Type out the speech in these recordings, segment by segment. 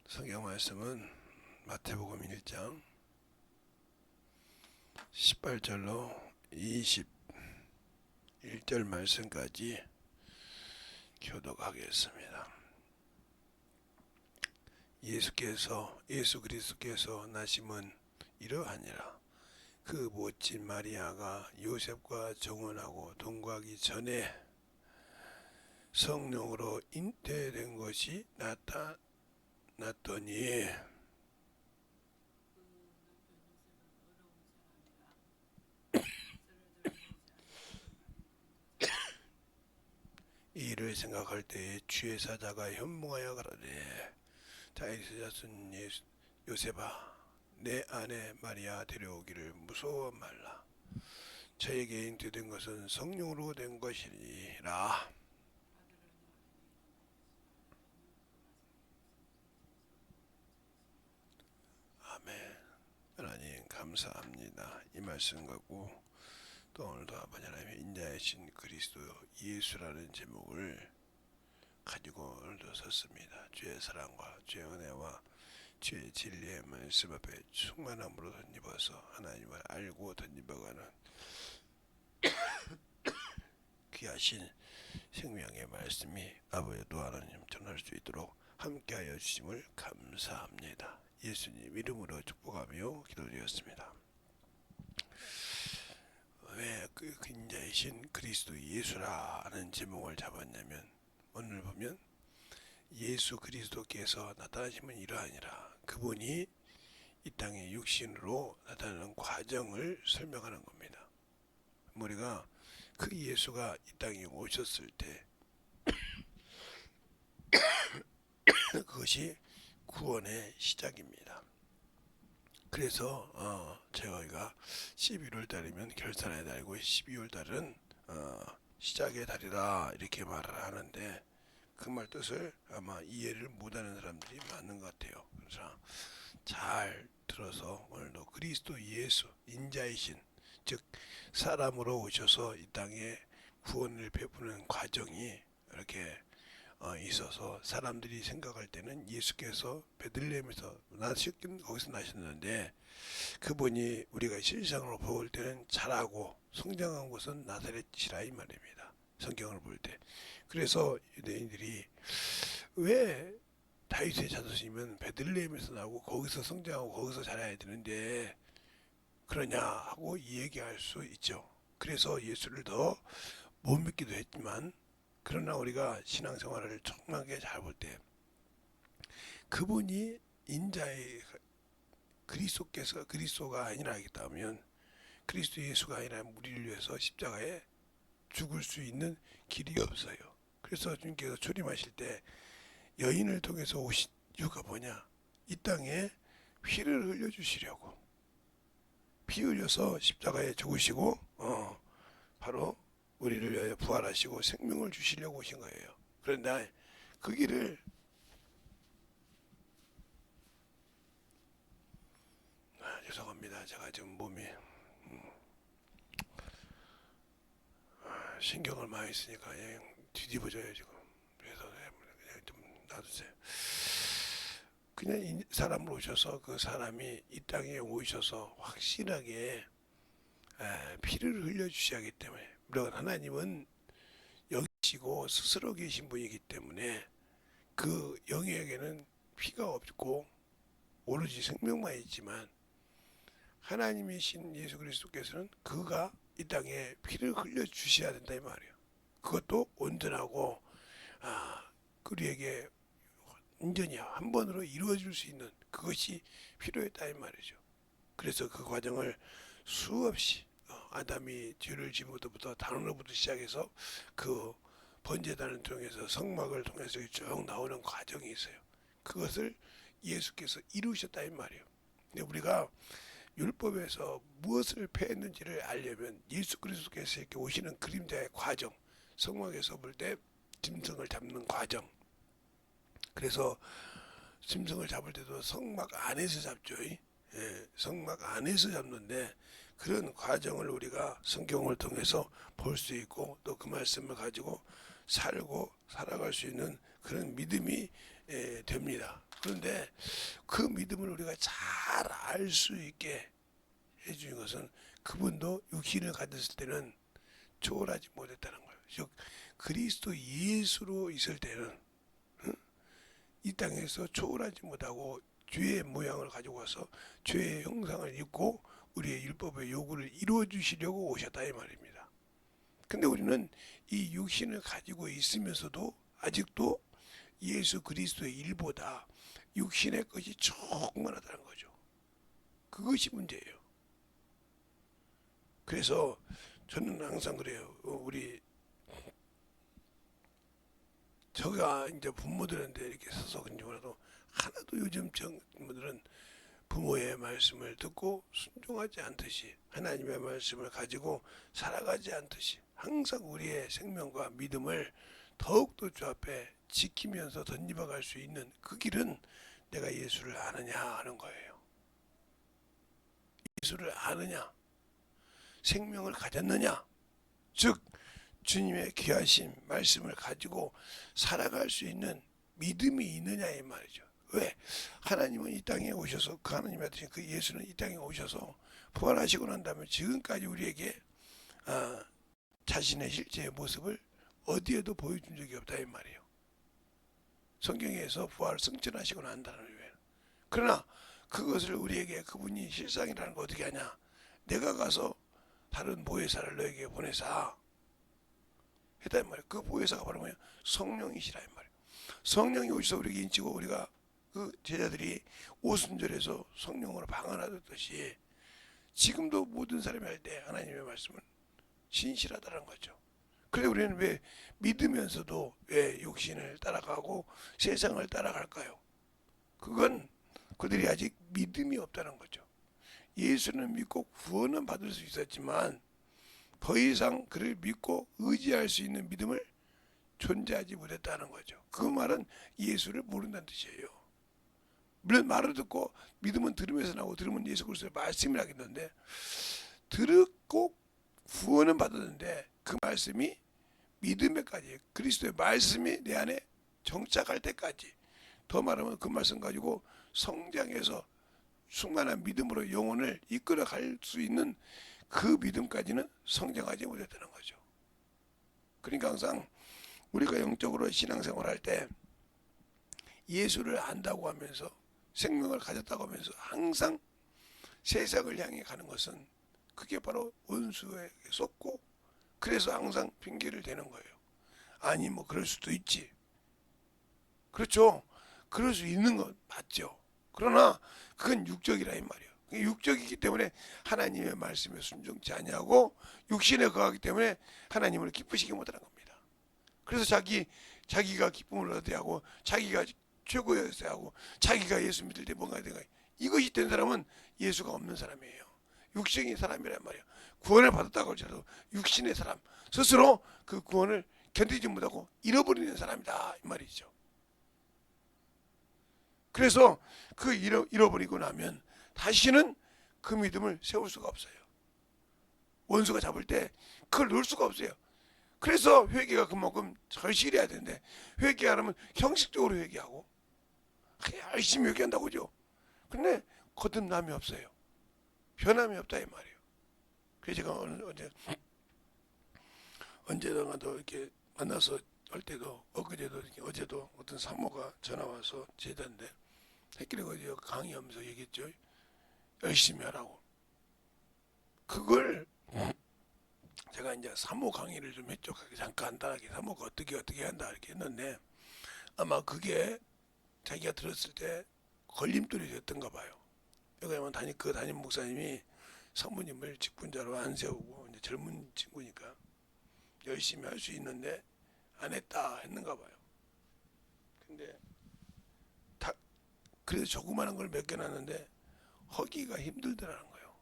성경 말씀은 마태복음 1장 18절로 21절 말씀까지 교독하겠습니다. 예수 그리스도께서 나심은 이러하니라. 그 모친 마리아가 요셉과 정혼하고 동거하기 전에 성령으로 잉태된 것이 나타났더니 이 일을 생각할 때에 주의 사자가 현몽하여 가라되 다윗의 자손 요셉아, 내 아내 마리아 데려오기를 무서워 말라. 저에게 잉태된 것은 성령으로 된 것이니라. 아멘. 하나님 감사합니다. 이 말씀 갖고 또 오늘도 아버지 하나님의 인자이신 그리스도 예수라는 제목을 가지고 오늘도 섰습니다. 주의 사랑과 주의 은혜와 주의 진리의 말씀 앞에 충만함으로 덧입어서 하나님을 알고 덧입어가는 귀하신 생명의 말씀이 아버지도 하나님 전할 수 있도록 함께하여 주심을 감사합니다. 예수님 이름으로 축복하며 기도드렸습니다. 왜 그 인자이신 그리스도 예수라는 제목을 잡았냐면, 오늘 보면 예수 그리스도께서 나타나시면 이러하니라. 그분이 이 땅에 육신으로 나타나는 과정을 설명하는 겁니다. 우리가 그 예수가 이 땅에 오셨을 때 그것이 구원의 시작입니다. 그래서 저희가 11월 달이면 결산의 달이고 12월 달은 시작의 달이다 이렇게 말을 하는데, 그 말 뜻을 아마 이해를 못하는 사람들이 많은 것 같아요. 그래서 잘 들어서 오늘도 그리스도 예수 인자이신, 즉 사람으로 오셔서 이 땅에 구원을 베푸는 과정이 이렇게 있어서 사람들이 생각할 때는 예수께서 베들레헴에서 나셨긴 거기서 나셨는데, 그분이 우리가 실상으로 볼 때는 자라고 성장한 곳은 나사렛이라 이 말입니다. 성경을 볼 때. 그래서 유대인들이 왜 다윗의 자손이면 베들레헴에서 나오고 거기서 성장하고 거기서 자라야 되는데 그러냐 하고 얘기할 수 있죠. 그래서 예수를 더 못 믿기도 했지만, 그러나 우리가 신앙생활을 정확하게 잘 볼 때 그분이 인자의 그리스도가 아니라 하겠다면, 그리스도 예수가 아니라 우리를 위해서 십자가에 죽을 수 있는 길이 없어요. 그래서 주님께서 초림하실 때 여인을 통해서 오신 이유가 뭐냐? 이 땅에 피를 흘려주시려고, 피 흘려서 십자가에 죽으시고 바로 우리를 위하여 부활하시고 생명을 주시려고 오신 거예요. 그런데 그 길을 죄송합니다. 제가 지금 몸이 신경을 많이 쓰니까 뒤집어져요 지금. 그래서 그냥 좀 놔두세요. 그냥 사람으로 오셔서 그 사람이 이 땅에 오셔서 확실하게 피를 흘려주셔야 하기 때문에, 물론 하나님은 영이시고 스스로 계신 분이기 때문에 그 영에게는 피가 없고 오로지 생명만 있지만, 하나님이신 예수 그리스도께서는 그가 이 땅에 피를 흘려 주셔야 된다 이 말이에요. 그것도 온전하고 우리에게 온전히 한 번으로 이루어질 수 있는 그것이 필요했다 이 말이죠. 그래서 그 과정을 수없이 아담이 죄를 지은 것부터 단원로부터 시작해서 그 번제단을 통해서 성막을 통해서 쭉 나오는 과정이 있어요. 그것을 예수께서 이루셨다 이 말이에요. 근데 우리가 율법에서 무엇을 폐했는지를 알려면 예수 그리스도께서 이렇게 오시는 그림자의 과정, 성막에서 볼 때 짐승을 잡는 과정, 그래서 짐승을 잡을 때도 성막 안에서 잡죠. 성막 안에서 잡는데, 그런 과정을 우리가 성경을 통해서 볼 수 있고 또 그 말씀을 가지고 살고 살아갈 수 있는 그런 믿음이 됩니다. 그런데 그 믿음을 우리가 잘 알 수 있게 해주는 것은 그분도 육신을 가졌을 때는 초월하지 못했다는 거예요. 즉 그리스도 예수로 있을 때는 이 땅에서 초월하지 못하고 죄의 모양을 가지고 와서 죄의 형상을 입고 우리의 율법의 요구를 이루어 주시려고 오셨다 이 말입니다. 근데 우리는 이 육신을 가지고 있으면서도 아직도 예수 그리스도의 일보다 육신의 것이 충만하다는 거죠. 그것이 문제예요. 그래서 저는 항상 그래요. 우리 저가 이제 부모들한테 이렇게 서서 그런지 몰라도 하나도 요즘 부모들은 부모의 말씀을 듣고 순종하지 않듯이 하나님의 말씀을 가지고 살아가지 않듯이 항상 우리의 생명과 믿음을 더욱더 주 앞에 지키면서 덧입어갈 수 있는 그 길은 내가 예수를 아느냐 하는 거예요. 예수를 아느냐, 생명을 가졌느냐, 즉 주님의 귀하신 말씀을 가지고 살아갈 수 있는 믿음이 있느냐 이 말이죠. 왜? 하나님은 이 땅에 오셔서 그 하나님의 뜻인 그 예수는 이 땅에 오셔서 부활하시고 난 다음에 지금까지 우리에게 자신의 실제의 모습을 어디에도 보여준 적이 없다 이 말이에요. 성경에서 부활을 승천하시고 난 다음에. 그러나 그것을 우리에게 그분이 실상이라는 거 어떻게 하냐? 내가 가서 다른 보혜사를 너에게 보내사 했다 이 말이에요. 그 보혜사가 바로 뭐냐? 성령이시라 이 말이에요. 성령이 오셔서 우리에게 인치고 우리가 그 제자들이 오순절에서 성령으로 방언하듯이 지금도 모든 사람이 할 때 하나님의 말씀은 신실하다는 거죠. 그런데 우리는 왜 믿으면서도 왜 육신을 따라가고 세상을 따라갈까요? 그건 그들이 아직 믿음이 없다는 거죠. 예수는 믿고 구원은 받을 수 있었지만 더 이상 그를 믿고 의지할 수 있는 믿음을 존재하지 못했다는 거죠. 그 말은 예수를 모른다는 뜻이에요. 물론 말을 듣고 믿음은 들으면서 나오고 들으면 예수 그리스도의 말씀을 하겠는데 듣고 구원은 받았는데 그 말씀이 믿음에까지 그리스도의 말씀이 내 안에 정착할 때까지 더 말하면 그 말씀 가지고 성장해서 충만한 믿음으로 영혼을 이끌어 갈 수 있는 그 믿음까지는 성장하지 못했다는 거죠. 그러니까 항상 우리가 영적으로 신앙생활할 때 예수를 안다고 하면서 생명을 가졌다고 하면서 항상 세상을 향해 가는 것은 그게 바로 원수에게 쏟고 그래서 항상 핑계를 대는 거예요. 아니 뭐 그럴 수도 있지. 그렇죠. 그럴 수 있는 건 맞죠. 그러나 그건 육적이라 이 말이에요. 육적이기 때문에 하나님의 말씀에 순종치 아니하고 육신에 거하기 때문에 하나님을 기쁘시게 못하는 겁니다. 그래서 자기가 기쁨을 얻어야 하고 자기가 최고였어야 하고 자기가 예수 믿을 때 뭔가 내가 이것이 된 사람은 예수가 없는 사람이에요. 육신의 사람이란 말이에요. 구원을 받았다고 할지라도 육신의 사람 스스로 그 구원을 견디지 못하고 잃어버리는 사람이다 이 말이죠. 그래서 그 잃어버리고 나면 다시는 그 믿음을 세울 수가 없어요. 원수가 잡을 때 그걸 놓을 수가 없어요. 그래서 회개가 그만큼 절실해야 되는데 회개하려면 형식적으로 회개하고 열심히 회개한다고 그죠. 근데 거듭남이 없어요. 변함이 없다 이 말이에요. 그래서 제가 언제든가도 이렇게 만나서 할 때도 엊그제도 어제도 어떤 사모가 전화 와서 제자인데 새끼리 어디 강의하면서 얘기했죠. 열심히 하라고. 그걸 제가 이제 사모 강의를 좀 했죠. 잠깐 간단하게 사모가 어떻게 한다 이렇게 했는데 아마 그게 자기가 들었을 때 걸림돌이 됐던가 봐요. 왜냐면 그 담임 목사님이 사모님을 직분자로 안 세우고 이제 젊은 친구니까 열심히 할 수 있는데 안 했다 했는가 봐요. 근데 그래서 조그마한 걸 몇 개 놨는데 허기가 힘들더라는 거예요.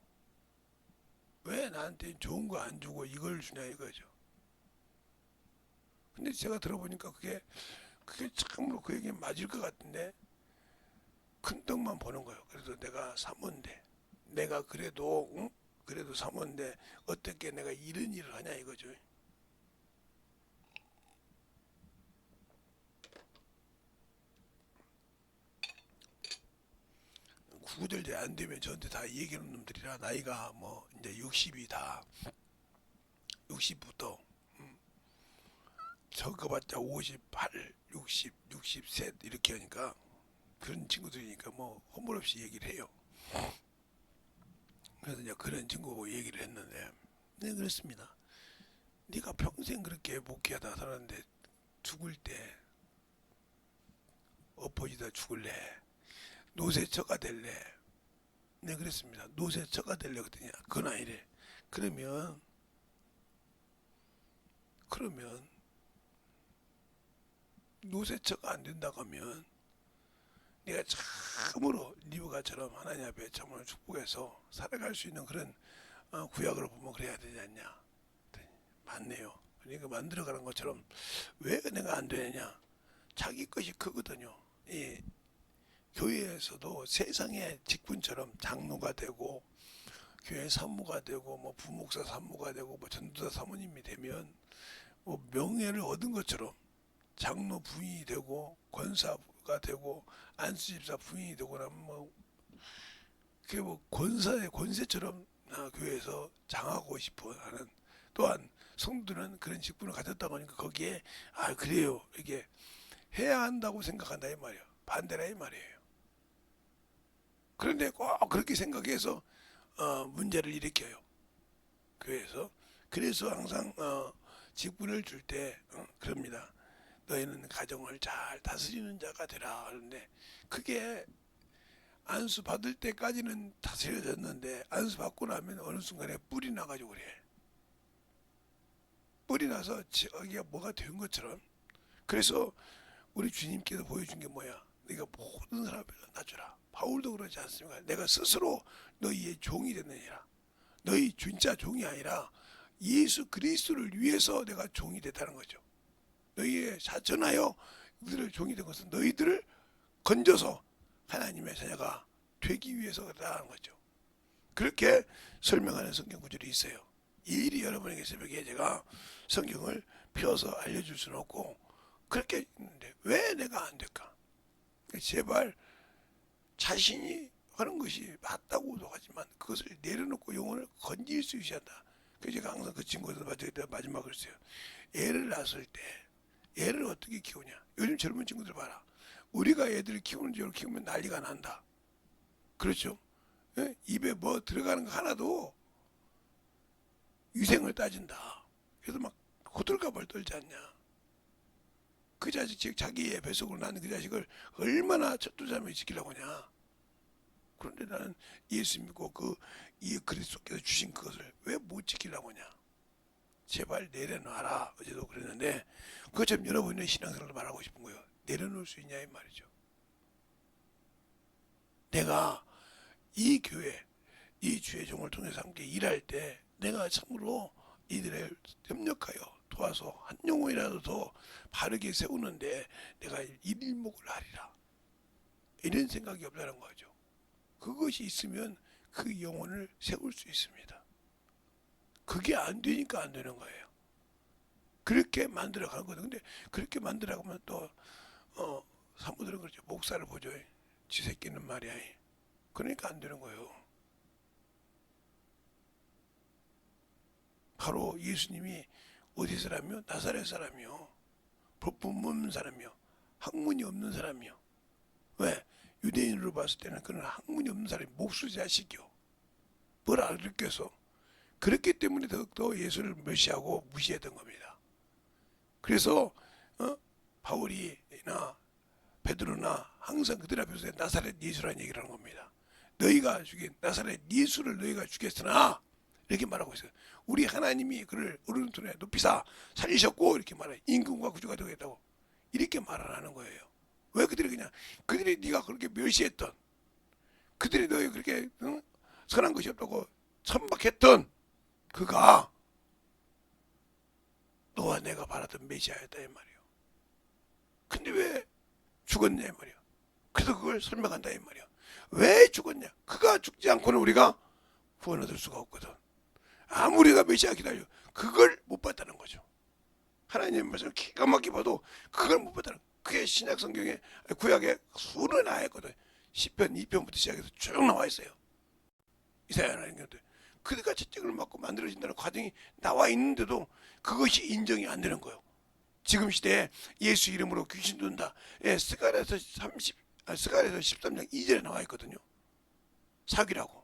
왜 나한테 좋은 거 안 주고 이걸 주냐 이거죠. 근데 제가 들어보니까 그게 참으로 그 얘기 맞을 것 같은데 큰 떡만 보는 거예요. 그래서 내가 사모인데 내가 그래도 그래도 사모인데 어떻게 내가 이런 일을 하냐 이거죠. 구절이 안 되면 저한테 다 얘기하는 놈들이라 나이가 뭐 이제 60이 다 60부터 적어봤자 58, 60, 63 이렇게 하니까 그런 친구들이니까 뭐 허물없이 얘기를 해요. 그래서 이제 그런 친구하고 얘기를 했는데, 네 그렇습니다. 네가 평생 그렇게 목회하다 살았는데 죽을 때 엎어지다 죽을래? 노세처가 될래? 네 그랬습니다. 노세처가 될래 그랬더니 그건 아니래. 그러면 노세처가 안 된다고 하면 네가 참으로 리브가처럼 하나님 앞에 참으로 축복해서 살아갈 수 있는 그런 구약으로 보면 그래야 되지 않냐. 맞네요. 그러니까 만들어가는 것처럼 왜 내가 안 되느냐. 자기 것이 크거든요. 이 교회에서도 세상의 직분처럼 장로가 되고 교회 산모가 되고 뭐 부목사 산모가 되고 뭐 전도사 사모님이 되면 뭐 명예를 얻은 것처럼 장로 부인이 되고 권사가 되고 안수집사 부인이 되고 나면 뭐 그게 뭐 권사의 권세처럼 교회에서 장하고 싶어 하는, 또한 성도들은 그런 직분을 가졌다고 하니까 거기에 그래요 이게 해야 한다고 생각한다 이 말이에요. 반대라 이 말이에요. 그런데 꼭 그렇게 생각해서 문제를 일으켜요 교회에서. 그래서 항상 직분을 줄 때 그럽니다. 너희는 가정을 잘 다스리는 자가 되라 하는데, 그게 안수 받을 때까지는 다스려졌는데 안수 받고 나면 어느 순간에 뿔이 나가지고 그래. 뿔이 나서 저기가 뭐가 된 것처럼. 그래서 우리 주님께서 보여준 게 뭐야? 네가 모든 사람 앞에서 낮추라. 바울도 그러지 않습니까? 내가 스스로 너희의 종이 됐느니라. 너희 진짜 종이 아니라 예수 그리스도를 위해서 내가 종이 됐다는 거죠. 너희의 사전하여 그들을 종이 된 것은 너희들을 건져서 하나님의 자녀가 되기 위해서 그렇다는 거죠. 그렇게 설명하는 성경 구절이 있어요. 일일이 여러분에게 새벽에 제가 성경을 펴서 알려줄 수는 없고 그렇게 있는데 왜 내가 안 될까? 제발 자신이 하는 것이 맞다고도 하지만 그것을 내려놓고 영혼을 건질 수 있어야 한다. 그래서 제가 항상 그 친구들 마지막을 써요. 애를 낳았을 때 애를 어떻게 키우냐. 요즘 젊은 친구들 봐라. 우리가 애들을 키우는 대로 키우면 난리가 난다. 그렇죠? 예? 입에 뭐 들어가는 거 하나도 위생을 따진다. 그래서 막 호들갑을 떨지 않냐. 그 자식, 즉 자기의 뱃속으로 낳는 그 자식을 얼마나 첫두자매 지키려고 하냐. 그런데 나는 예수 믿고 이 그리스도께서 주신 그것을 왜 못 지키려고 하냐. 제발 내려놔라. 어제도 그랬는데 그것처럼 여러분의 신앙생활을 말하고 싶은 거예요. 내려놓을 수 있냐 이 말이죠. 내가 이 교회, 이 주의 종을 통해서 함께 일할 때 내가 참으로 이들을 협력하여 도와서 한 영혼이라도 더 바르게 세우는데 내가 일목을 하리라. 이런 생각이 없다는 거죠. 그것이 있으면 그 영혼을 세울 수 있습니다. 그게 안 되니까 안 되는 거예요. 그렇게 만들어 가는 거죠. 근데 그렇게 만들어 가면 또 사모들은 그렇죠. 목사를 보죠. 지 새끼는 말이야. 그러니까 안 되는 거예요. 바로 예수님이 어디 사람이요? 나사렛 사람이요. 법분 없는 사람이요. 학문이 없는 사람이요. 왜? 유대인으로 봤을 때는 그런 학문이 없는 사람이 목수 자식이요. 뭘 알겠어? 그렇기 때문에 더욱더 예수를 멸시하고 무시했던 겁니다. 그래서 바울이나 베드로나 항상 그들 앞에서 나사렛 예수라는 얘기를 하는 겁니다. 너희가 죽인 나사렛 예수를 너희가 죽였으나 이렇게 말하고 있어요. 우리 하나님이 그를 오른손에 높이사 살리셨고 이렇게 말해. 임금과 구주가 되겠다고 이렇게 말을 하는 거예요. 왜 그들이 네가 그렇게 멸시했던, 그들이 너희 그렇게 선한 것이 없다고 천박했던 그가 너와 내가 바라던 메시아였다 이 말이에요. 근데 왜 죽었냐 이 말이에요. 그래서 그걸 설명한다 이 말이에요. 왜 죽었냐? 그가 죽지 않고는 우리가 구원 얻을 수가 없거든. 아무리 우리가 메시아 기다려 그걸 못 봤다는 거죠. 하나님의 말씀을 기가 막히게 봐도 그걸 못 봤다는 거예요. 그게 신약 성경에 구약에 수는 나였거든. 10편, 2편부터 시작해서 쭉 나와 있어요. 이사야 하나님 곁에. 그가 채찍을 맞고 만들어진다는 과정이 나와 있는데도 그것이 인정이 안 되는 거예요. 지금 시대에 예수 이름으로 귀신 돈다. 예, 스가랴서 13장 2절에 나와 있거든요. 사기라고.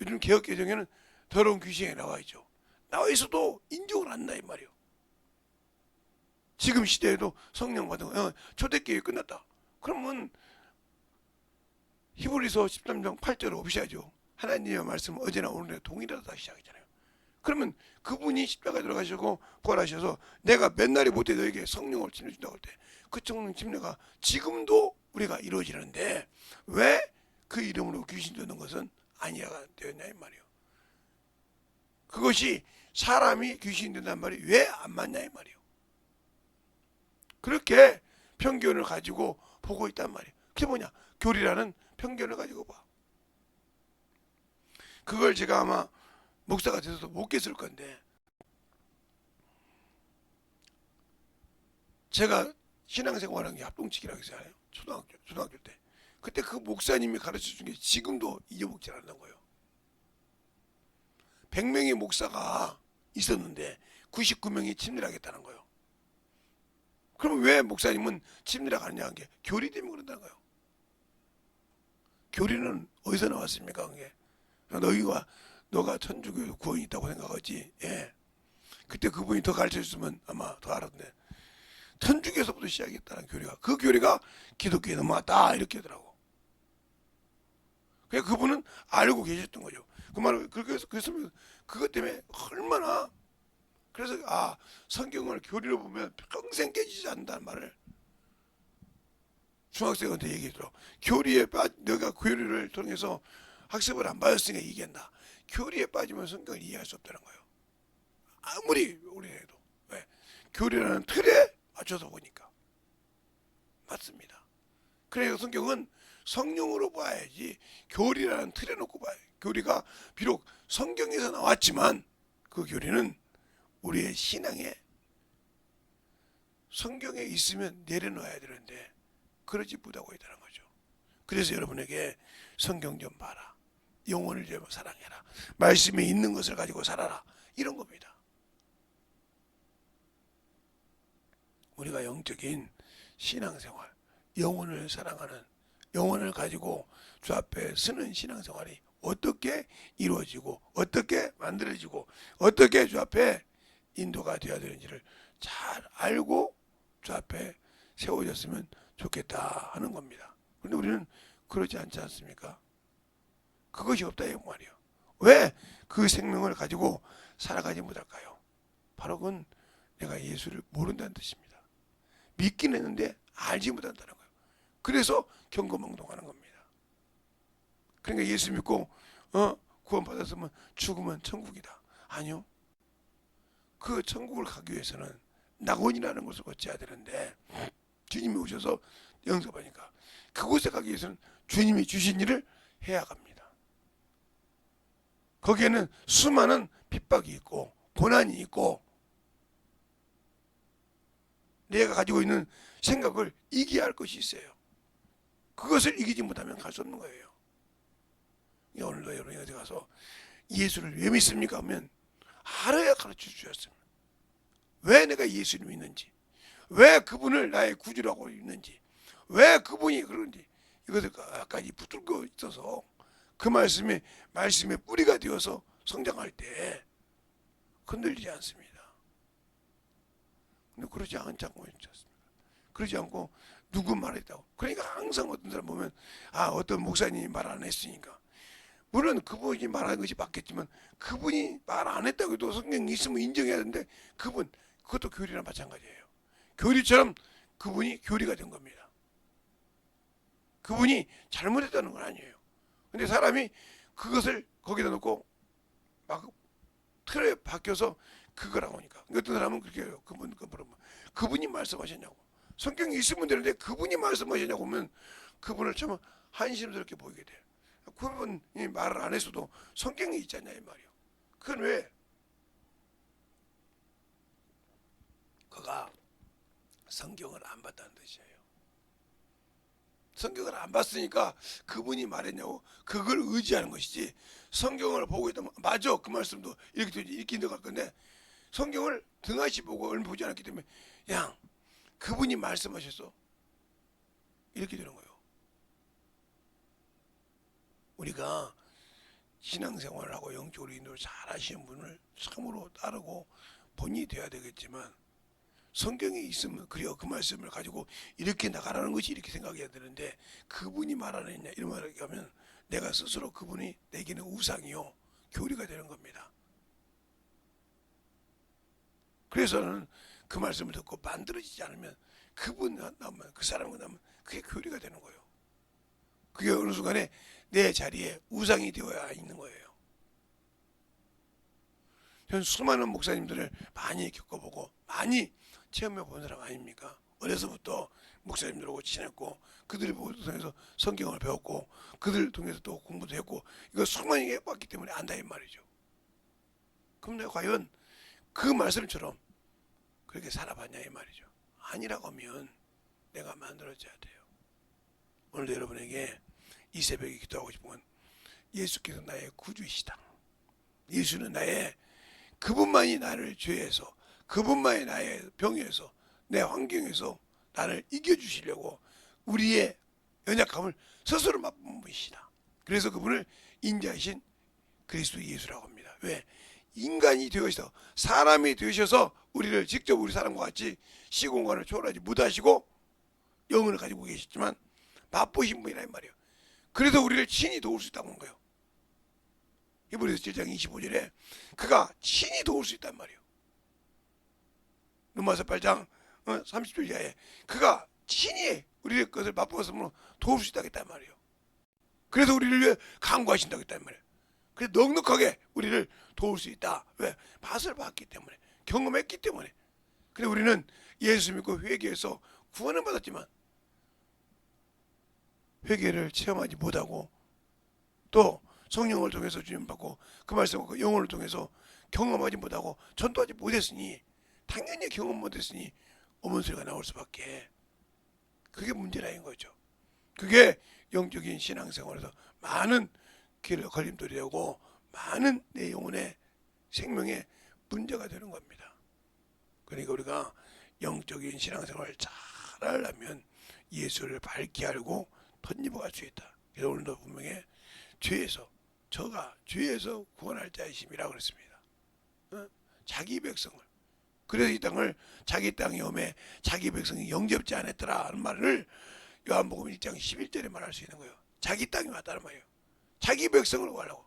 요즘 개혁개정에는 더러운 귀신이 나와 있죠. 나와 있어도 인정을 안 한다 이 말이에요. 지금 시대에도 성령 받은 거, 초대교회 끝났다. 그러면 히브리서 13장 8절을 옵셔야죠. 하나님의 말씀은 어제나 오늘에 동일하다 시작이잖아요. 그러면 그분이 십자가에 들어가시고 부활하셔서 내가 맨날이 못해 너에게 성령을 침례준다고 할 때 그 성령 침례가 지금도 우리가 이루어지는데 왜 그 이름으로 귀신 듣는 것은 아니야가 되었냐 이 말이에요. 그것이 사람이 귀신 된다는 말이 왜 안 맞냐 이 말이에요. 그렇게 편견을 가지고 보고 있단 말이에요. 그게 뭐냐? 교리라는 편견을 가지고 봐. 그걸 제가 아마 목사가 돼서도 못 깼을 건데 제가 신앙생활한 게 합동치기라고 했잖아요. 초등학교 때. 그때 그 목사님이 가르쳐준 게 지금도 잊어먹지 않는 거예요. 100명의 목사가 있었는데 99명이 침례하겠다는 거예요. 그러면 왜 목사님은 침례를 가느냐 한 게 교리 때문에 그런다는 거예요. 교리는 어디서 나왔습니까? 그게 너가 천주교 구원이 있다고 생각하지. 예. 그때 그분이 더 가르쳐줬으면 아마 더 알았는데 천주교에서부터 시작했다는 교리가 그 교리가 기독교에 넘어왔다 이렇게 하더라고. 그러니까 그분은 알고 계셨던 거죠. 그 말을 그래서 그것 때문에 얼마나 그래서 성경을 교리로 보면 평생 깨지지 않는다는 말을 중학생한테 얘기했더라고. 너가 교리를 통해서 학습을 안 받았으니까 얘기한다. 교리에 빠지면 성경을 이해할 수 없다는 거예요. 아무리 우리 해도. 왜? 교리라는 틀에 맞춰서 보니까. 맞습니다. 그래서 성경은 성령으로 봐야지 교리라는 틀에 놓고 봐요. 교리가 비록 성경에서 나왔지만 그 교리는 우리의 신앙에 성경에 있으면 내려놓아야 되는데 그러지 못하고 있다는 거죠. 그래서 여러분에게 성경 좀 봐라. 영혼을 좀 사랑해라. 말씀에 있는 것을 가지고 살아라. 이런 겁니다. 우리가 영적인 신앙생활, 영혼을 사랑하는, 영혼을 가지고 주 앞에 서는 신앙생활이 어떻게 이루어지고 어떻게 만들어지고 어떻게 주 앞에 인도가 되어야 되는지를 잘 알고 주 앞에 세워졌으면 좋겠다 하는 겁니다. 그런데 우리는 그러지 않지 않습니까? 그것이 없다 이 말이에요. 왜 그 생명을 가지고 살아가지 못할까요? 바로 그건 내가 예수를 모른다는 뜻입니다. 믿긴 했는데 알지 못한다는 거예요. 그래서 경거망동하는 겁니다. 그러니까 예수 믿고 구원받았으면 죽으면 천국이다. 아니요. 그 천국을 가기 위해서는 낙원이라는 것을 거쳐야 되는데 주님이 오셔서 영접하니까 그곳에 가기 위해서는 주님이 주신 일을 해야 갑니다. 거기에는 수많은 핍박이 있고 고난이 있고 내가 가지고 있는 생각을 이겨야 할 것이 있어요. 그것을 이기지 못하면 갈 수 없는 거예요. 오늘도 여러분이 어디 가서 예수를 왜 믿습니까? 하면 알아야 가르쳐 주셨습니다. 왜 내가 예수를 믿는지, 왜 그분을 나의 구주라고 믿는지, 왜 그분이 그런지 이것을 끝까지 붙들고 있어서 그 말씀에 뿌리가 되어서 성장할 때 흔들리지 않습니다. 근데 그러지 않고 있었습니다. 그러지 않고 누구 말했다고. 그러니까 항상 어떤 사람 보면 어떤 목사님이 말 안 했으니까. 물론 그분이 말하는 것이 맞겠지만 그분이 말 안 했다고 해도 성경이 있으면 인정해야 되는데 그것도 교리랑 마찬가지예요. 교리처럼 그분이 교리가 된 겁니다. 그분이 잘못했다는 건 아니에요. 근데 사람이 그것을 거기다 놓고 막 틀에 박혀서 그거라고 하니까 어떤 사람은 그렇게 해요. 그분이 말씀하셨냐고. 성경이 있으면 되는데 그분이 말씀하셨냐고 하면 그분을 참 한심스럽게 보이게 돼요. 그분이 말을 안 했어도 성경에 있잖냐 이 말이에요. 그건 왜? 그가 성경을 안 봤다는 뜻이에요. 성경을 안 봤으니까 그분이 말했냐고 그걸 의지하는 것이지. 성경을 보고 있다면 맞아, 그 말씀도 이렇게 들어갈 건데 성경을 등하시 보고 얼마 보지 않았기 때문에 그냥 그분이 말씀하셔서 이렇게 되는 거예요. 우리가 신앙생활을 하고 영적으로 인도를 잘 하시는 분을 참으로 따르고 본인이 돼야 되겠지만 성경에 있으면 그래요. 그 말씀을 가지고 이렇게 나가라는 것이 이렇게 생각해야 되는데 그분이 말하느냐 이런 말을 하면 내가 스스로 그분이 내게는 우상이요 교리가 되는 겁니다. 그래서는 그 말씀을 듣고 만들어지지 않으면 그분 나면 그 사람과 나면 그게 교리가 되는 거예요. 그게 어느 순간에 내 자리에 우상이 되어야 있는 거예요. 전 수많은 목사님들을 많이 겪어보고 많이 체험해 본 사람 아닙니까? 어려서부터 목사님들하고 친했고 그들을 통해서 성경을 배웠고 그들을 통해서 또 공부도 했고 이거 수많이 해봤기 때문에 안다 이 말이죠. 그럼 내가 과연 그 말씀처럼 그렇게 살아봤냐 이 말이죠. 아니라고 하면 내가 만들어져야 돼요. 오늘도 여러분에게 이 새벽에 기도하고 싶은 건 예수께서 나의 구주이시다. 예수는 나의 그분만이 나를 죄에서 그분만이 나의 병에서 내 환경에서 나를 이겨주시려고 우리의 연약함을 스스로 맛본 분이시다. 그래서 그분을 인자하신 그리스도 예수라고 합니다. 왜? 인간이 되어서 사람이 되셔서 우리를 직접 우리 사람과 같이 시공간을 초월하지 못하시고 영혼을 가지고 계시지만 바쁘신 분이라 이 말이에요. 그래서 우리를 친히 도울 수 있다는 거예요. 히브리서 7장 25절에 그가 친히 도울 수 있단 말이에요. 로마서 8장 30절 이하에 그가 친히 우리의 것을 맛보았으므로 도울 수 있다겠단 말이에요. 그래서 우리를 위해 간구하신다고 했단 말이에요. 그래서 넉넉하게 우리를 도울 수 있다. 왜? 맛을 봤기 때문에 경험했기 때문에. 그래서 우리는 예수 믿고 회개해서 구원을 받았지만 회개를 체험하지 못하고 또 성령을 통해서 주님 받고 그 말씀을 영혼을 통해서 경험하지 못하고 전도하지 못했으니 당연히 경험 못했으니 어머니 소리가 나올 수밖에. 그게 문제라는 거죠. 그게 영적인 신앙생활에서 많은 걸림돌이 되고 많은 내 영혼의 생명에 문제가 되는 겁니다. 그러니까 우리가 영적인 신앙생활을 잘 하려면 예수를 밝게 알고 덧입어갈 수 있다. 그래서 오늘도 분명히 죄에서 저가 죄에서 구원할 자이심이라고 그랬습니다. 자기 백성을 그래서 이 땅을 자기 땅이 오매 자기 백성이 영접지 않았더라 하는 말을 요한복음 1장 11절에 말할 수 있는 거예요. 자기 땅이 왔다는 말이에요. 자기 백성을 구하려고.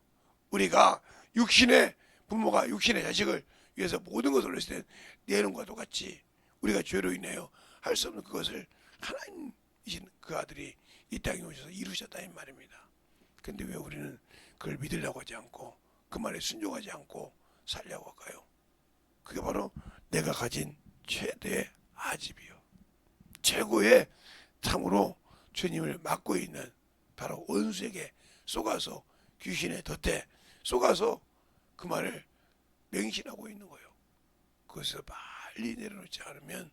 우리가 육신의 부모가 육신의 자식을 위해서 모든 것을 올렸을 때 내놓은과 똑같이 우리가 죄로 인하여 할 수 없는 그것을 하나님이신 그 아들이 이 땅에 오셔서 이루셨다 이 말입니다. 근데 왜 우리는 그걸 믿으려고 하지 않고 그 말에 순종하지 않고 살려고 할까요? 그게 바로 내가 가진 최대의 아집이요. 최고의 참으로 주님을 맡고 있는 바로 원수에게 속아서 귀신의 덫에 속아서 그 말을 맹신하고 있는 거예요. 그것에서 빨리 내려놓지 않으면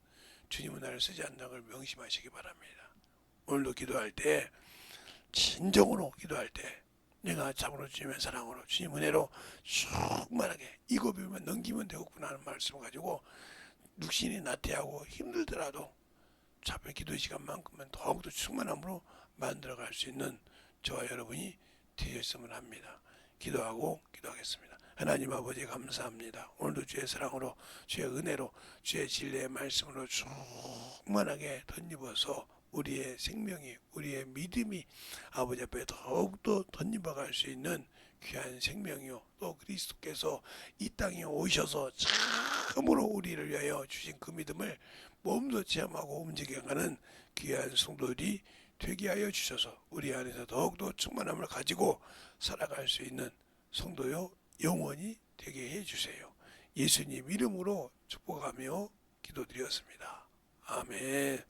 주님은 나를 쓰지 않는다는 걸 명심하시기 바랍니다. 오늘도 기도할 때 진정으로 기도할 때 내가 참으로 주님의 사랑으로 주님 은혜로 충만하게 이거 배우면 넘기면 되겠구나 하는 말씀을 가지고 육신이 나태하고 힘들더라도 잡은 기도 시간만큼은 더욱더 충만함으로 만들어갈 수 있는 저와 여러분이 되셨으면 합니다. 기도하고 기도하겠습니다. 하나님 아버지 감사합니다. 오늘도 주의 사랑으로 주의 은혜로 주의 진리의 말씀으로 충만하게 덧입어서 우리의 생명이 우리의 믿음이 아버지 앞에 더욱더 덧입어갈 수 있는 귀한 생명이요 또 그리스도께서 이 땅에 오셔서 참으로 우리를 위하여 주신 그 믿음을 몸도 체험하고 움직여가는 귀한 성도들이 되게 하여 주셔서 우리 안에서 더욱더 충만함을 가지고 살아갈 수 있는 성도요 영원히 되게 해주세요. 예수님 이름으로 축복하며 기도드렸습니다. 아멘.